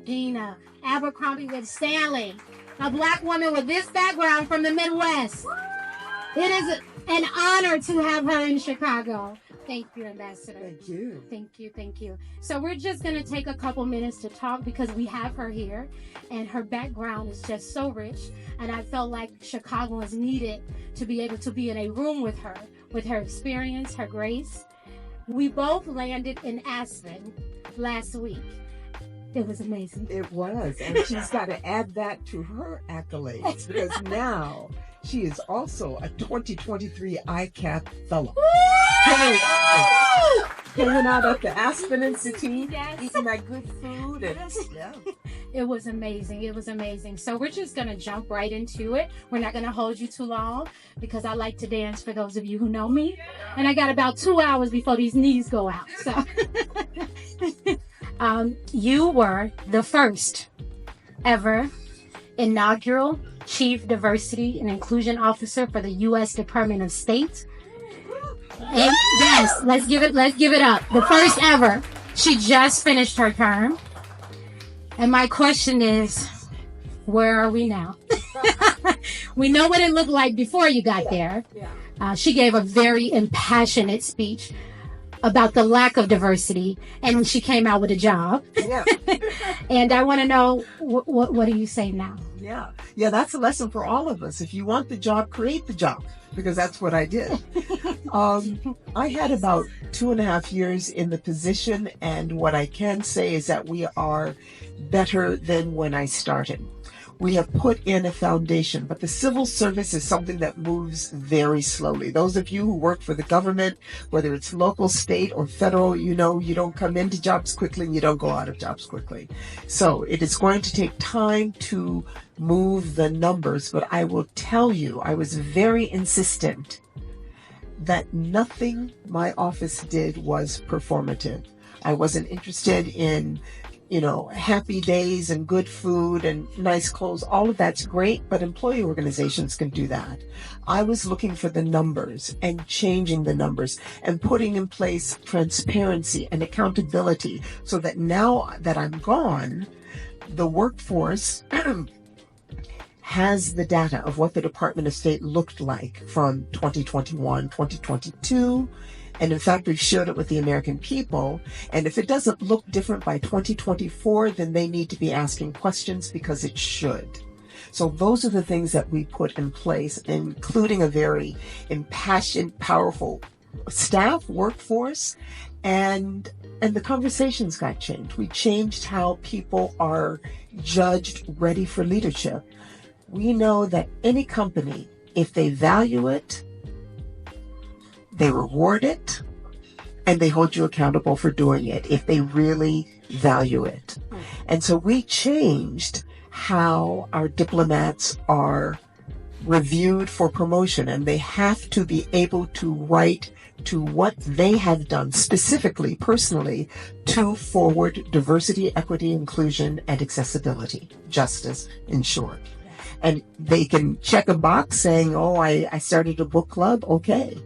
Gina Abercrombie-Winstanley, a Black woman with this background from the Midwest. It is an honor to have her in Chicago. Thank you, Ambassador. Thank you. Thank you, thank you. So we're just going to take a couple minutes to talk because we have her here, and her background is just so rich, and I felt like Chicagoans needed to be able to be in a room with her experience, her grace. We both landed in Aspen last week. It was amazing. It was, and she's got to add that to her accolades because now she is also a 2023 ICAP fellow. Hanging out at the Aspen Institute, eating that good food, and yeah. It was amazing. It was amazing. So we're just going to jump right into it. We're not going to hold you too long because I like to dance, for those of you who know me. And I got about 2 hours before these knees go out. So you were the first ever inaugural Chief Diversity and Inclusion Officer for the U.S. Department of State. And yes, let's give it up. The first ever. She just finished her term. And my question is, where are we now? We know what it looked like before you got there. She gave a very impassionate speech about the lack of diversity, and she came out with a job. Yeah. And I want to know, what do you say now? Yeah, that's a lesson for all of us. If you want the job, create the job, because that's what I did. I had about 2.5 years in the position, and what I can say is that we are better than when I started. We have put in a foundation, but the civil service is something that moves very slowly. Those of you who work for the government, whether it's local, state, or federal, you know you don't come into jobs quickly and you don't go out of jobs quickly. So it is going to take time to move the numbers, but I will tell you, I was very insistent that nothing my office did was performative. I wasn't interested in happy days and good food and nice clothes. All of that's great, but employee organizations can do that. I was looking for the numbers and changing the numbers and putting in place transparency and accountability so that now that I'm gone, the workforce has the data of what the Department of State looked like from 2021, 2022. And in fact, we've shared it with the American people. And if it doesn't look different by 2024, then they need to be asking questions because it should. So those are the things that we put in place, including a very impassioned, powerful staff, workforce, and the conversations got changed. We changed how people are judged, ready for leadership. We know that any company, if they value it, they reward it, and they hold you accountable for doing it if they really value it. And so we changed how our diplomats are reviewed for promotion, and they have to be able to write to what they have done specifically, personally, to forward diversity, equity, inclusion, and accessibility, justice, in short. And they can check a box saying, I started a book club. Okay.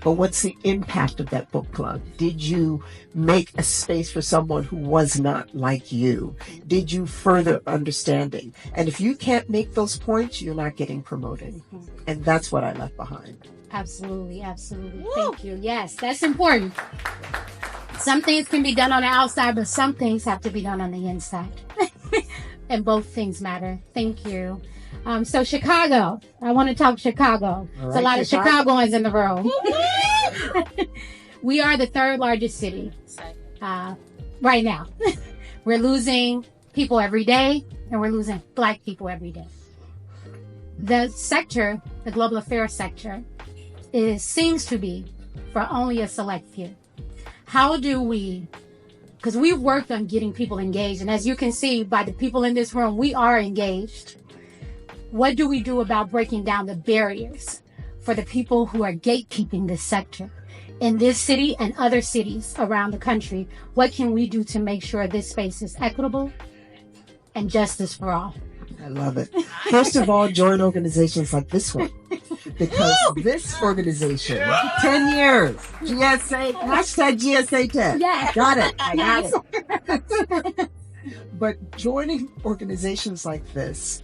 But what's the impact of that book club? Did you make a space for someone who was not like you? Did you further understanding? And if you can't make those points, you're not getting promoted. And that's what I left behind. Absolutely, absolutely. Woo! Thank you. Yes, that's important. Some things can be done on the outside, but some things have to be done on the inside. And both things matter. Thank you. So Chicago, I want to talk Chicago. There's a lot of Chicagoans in the room. We are the third largest city right now. We're losing people every day, and we're losing Black people every day. The sector, the global affairs sector, seems to be for only a select few. How do we, because we've worked on getting people engaged, and as you can see by the people in this room, we are engaged. What do we do about breaking down the barriers for the people who are gatekeeping this sector in this city and other cities around the country? What can we do to make sure this space is equitable and justice for all? I love it. First of all, join organizations like this one, because this organization, 10 years, GSA, hashtag GSA 10. Yeah. Got it. I got it. But joining organizations like this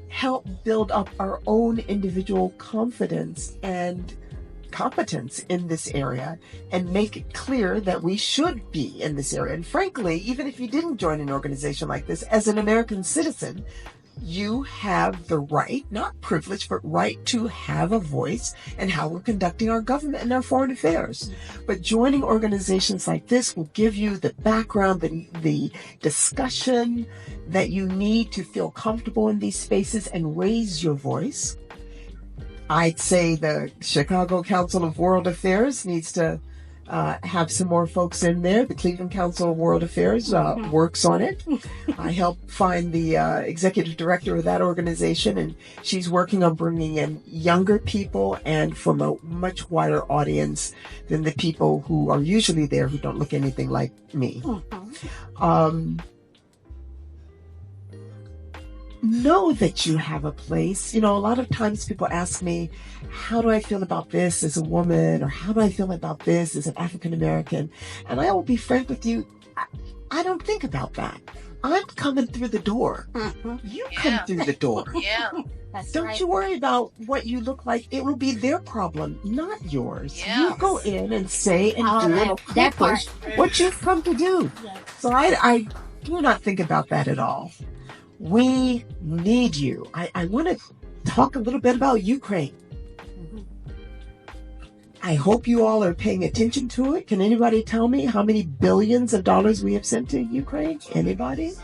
help build up our own individual confidence and competence in this area and make it clear that we should be in this area. And frankly, even if you didn't join an organization like this, as an American citizen, you have the right, not privilege, but right to have a voice in how we're conducting our government and our foreign affairs. But joining organizations like this will give you the background, the discussion that you need to feel comfortable in these spaces and raise your voice. I'd say the Chicago Council of World Affairs needs to have some more folks in there. The Cleveland Council of World Affairs works on it. I helped find the executive director of that organization, and she's working on bringing in younger people and from a much wider audience than the people who are usually there who don't look anything like me. Know that you have a place. You know, a lot of times people ask me, how do I feel about this as a woman? Or how do I feel about this as an African American? And I will be frank with you, I don't think about that. I'm coming through the door. You come through the door. Don't you worry about what you look like. It will be their problem, not yours. You go in and say and do and accomplish what you've come to do. So I do not think about that at all. We need you. I want to talk a little bit about Ukraine. I hope you all are paying attention to it. Can anybody tell me how many billions of dollars we have sent to Ukraine? Anybody?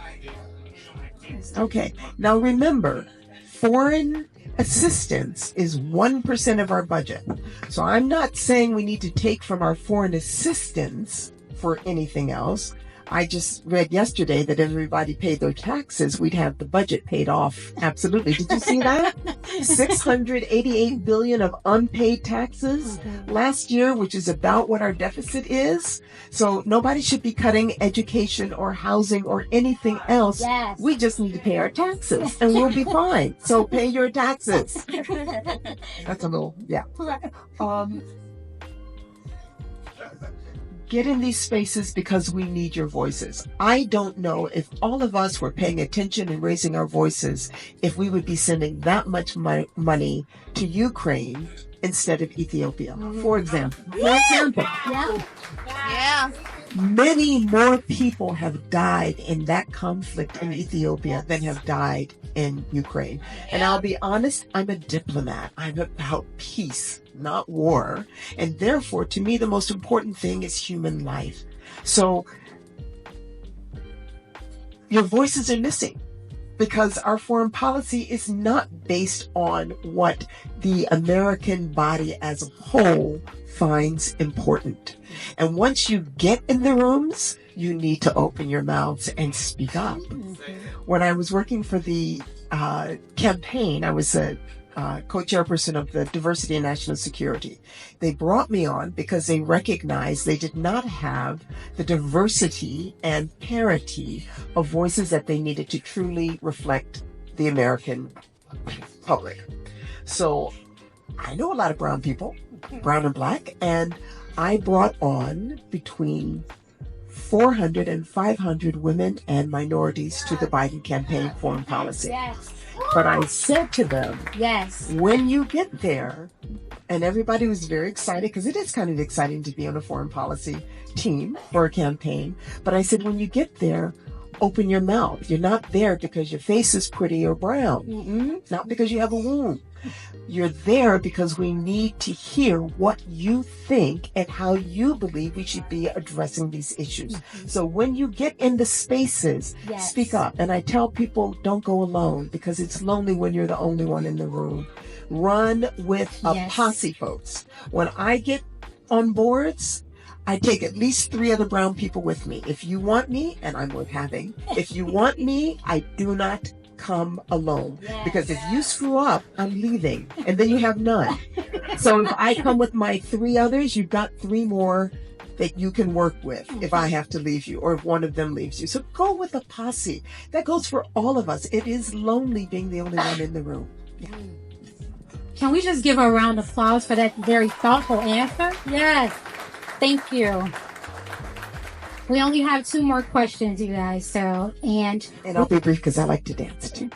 Okay. Now remember, foreign assistance is 1% of our budget. So I'm not saying we need to take from our foreign assistance for anything else. I just read yesterday that if everybody paid their taxes, we'd have the budget paid off. Absolutely. Did you see that? $688 billion of unpaid taxes last year, which is about what our deficit is. So nobody should be cutting education or housing or anything else. We just need to pay our taxes and we'll be fine. So pay your taxes. That's a little, Get in these spaces because we need your voices. I don't know if all of us were paying attention and raising our voices, if we would be sending that much money to Ukraine instead of Ethiopia, for example. Many more people have died in that conflict in Ethiopia than have died in Ukraine. And I'll be honest, I'm a diplomat. I'm about peace, not war. And therefore, to me, the most important thing is human life. So your voices are missing because our foreign policy is not based on what the American body as a whole finds important. And once you get in the rooms, you need to open your mouths and speak up. When I was working for the campaign, I was a co-chairperson of the Diversity and National Security. They brought me on because they recognized they did not have the diversity and parity of voices that they needed to truly reflect the American public. So I know a lot of brown people, brown and black, and I brought on between 400 and 500 women and minorities to the Biden campaign foreign policy. But I said to them, when you get there, and everybody was very excited because it is kind of exciting to be on a foreign policy team for a campaign. But I said, when you get there, open your mouth. You're not there because your face is pretty or brown, not because you have a wound. You're there because we need to hear what you think and how you believe we should be addressing these issues. So when you get in the spaces, speak up. And I tell people, don't go alone because it's lonely when you're the only one in the room. Run with a posse, folks. When I get on boards, I take at least 3 other brown people with me. If you want me, and I'm worth having, if you want me, I do not come alone, because if you screw up, I'm leaving, and then you have none. So if I come with my 3 others, you've got 3 more that you can work with if I have to leave you or if one of them leaves you. So go with a posse. That goes for all of us. It is lonely being the only one in the room. Can we just give a round of applause for that very thoughtful answer? Yes. Thank you. We only have 2 more questions, you guys. So, and I'll be brief because I like to dance too.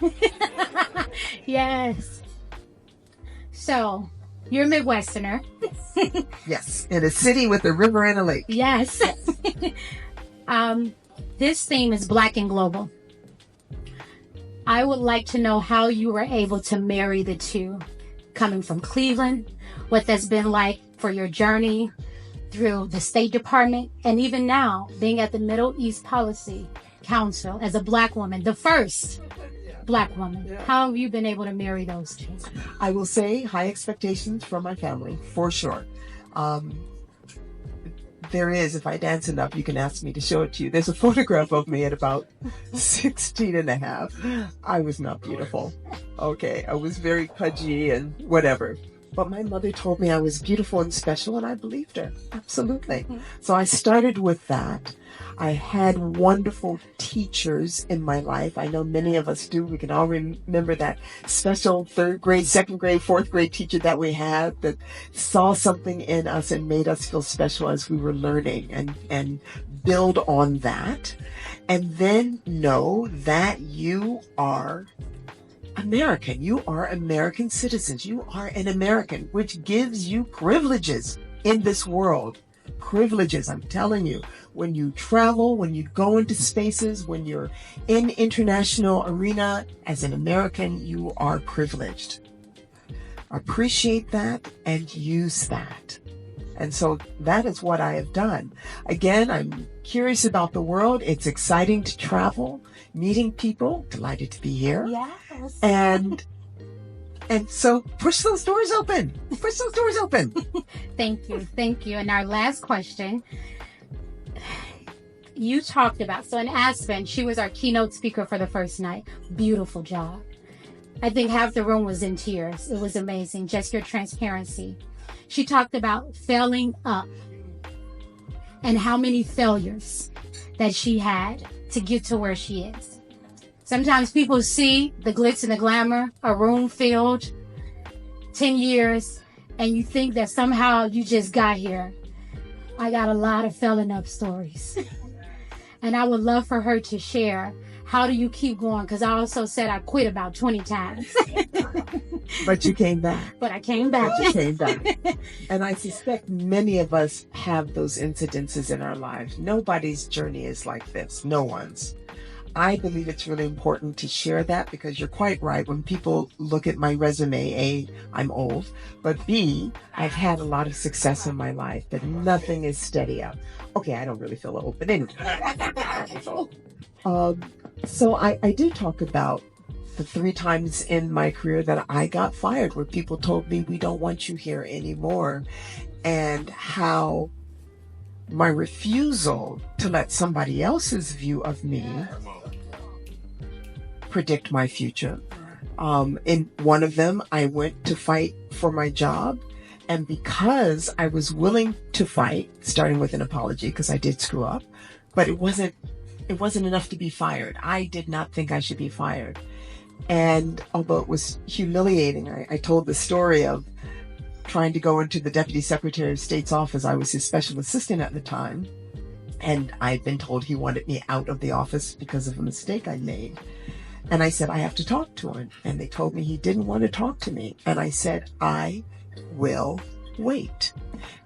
Yes. So, you're a Midwesterner. Yes, in a city with a river and a lake. Yes. This theme is Black and Global. I would like to know how you were able to marry the two, coming from Cleveland, what that's been like for your journey through the State Department, and even now being at the Middle East Policy Council as a Black woman, the first Black woman. Yeah. How have you been able to marry those two? I will say high expectations from my family, for sure. There is, if I dance enough, you can ask me to show it to you. There's a photograph of me at about 16 and a half. I was not beautiful. Okay, I was very pudgy and whatever. But my mother told me I was beautiful and special, and I believed her. Absolutely. So I started with that. I had wonderful teachers in my life. I know many of us do. We can all remember that special 3rd grade, 2nd grade, 4th grade teacher that we had that saw something in us and made us feel special as we were learning, and build on that. And then know that you are American. You are American citizens. You are an American, which gives you privileges in this world. Privileges, I'm telling you. When you travel, when you go into spaces, when you're in international arena as an American, you are privileged. Appreciate that and use that. And so that is what I have done. Again, I'm curious about the world. It's exciting to travel, meeting people. Delighted to be here. Yes. And so push those doors open. Push those doors open. Thank you. Thank you. And our last question. You talked about, so in Aspen, she was our keynote speaker for the first night. Beautiful job. I think half the room was in tears. It was amazing. Just your transparency. She talked about failing up and how many failures that she had to get to where she is. Sometimes people see the glitz and the glamour, a room filled, 10 years, and you think that somehow you just got here. I got a lot of failing up stories. And I would love for her to share, how do you keep going? Because I also said I quit about 20 times. But you came back. But I came back. But you came back. And I suspect many of us have those incidences in our lives. Nobody's journey is like this. No one's. I believe it's really important to share that, because you're quite right. When people look at my resume, A, I'm old, but B, I've had a lot of success in my life, but nothing is steady up. Okay, I don't really feel old, but anyway. So I do talk about the 3 times in my career that I got fired, where people told me, we don't want you here anymore, and how my refusal to let somebody else's view of me predict my future. In one of them, I went to fight for my job, and because I was willing to fight, starting with an apology because I did screw up, but it wasn't enough to be fired. I did not think I should be fired. And although it was humiliating, I told the story of trying to go into the Deputy Secretary of State's office. I was his special assistant at the time, and I'd been told he wanted me out of the office because of a mistake I made. And I said, I have to talk to him. And they told me he didn't want to talk to me. And I said, I will wait.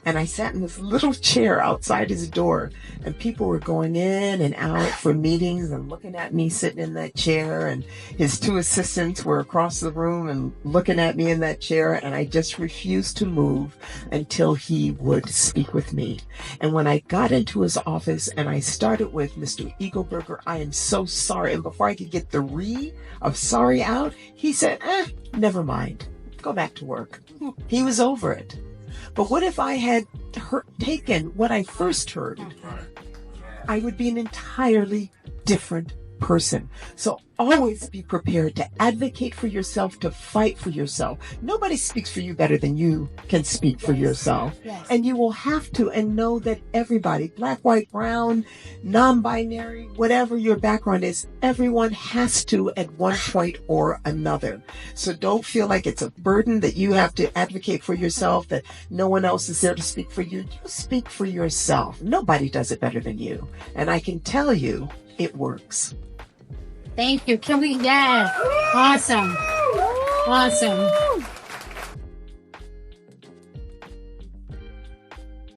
And I sat in this little chair outside his door, and people were going in and out for meetings and looking at me sitting in that chair, and his 2 assistants were across the room and looking at me in that chair, and I just refused to move until he would speak with me. And when I got into his office and I started with, Mr. Eagleberger, I am so sorry. And before I could get the "re" of sorry out, he said, never mind. Go back to work. He was over it. But what if I had taken what I first heard? I would be an entirely different person. So always be prepared to advocate for yourself, to fight for yourself. Nobody speaks for you better than you can speak for yourself. Yes. And you will have to, and know that everybody, black, white, brown, non-binary, whatever your background is, everyone has to at one point or another. So don't feel like it's a burden that you have to advocate for yourself, that no one else is there to speak for you. You speak for yourself. Nobody does it better than you. And I can tell you, it works. Thank you. Can we? Yes. Awesome. Awesome.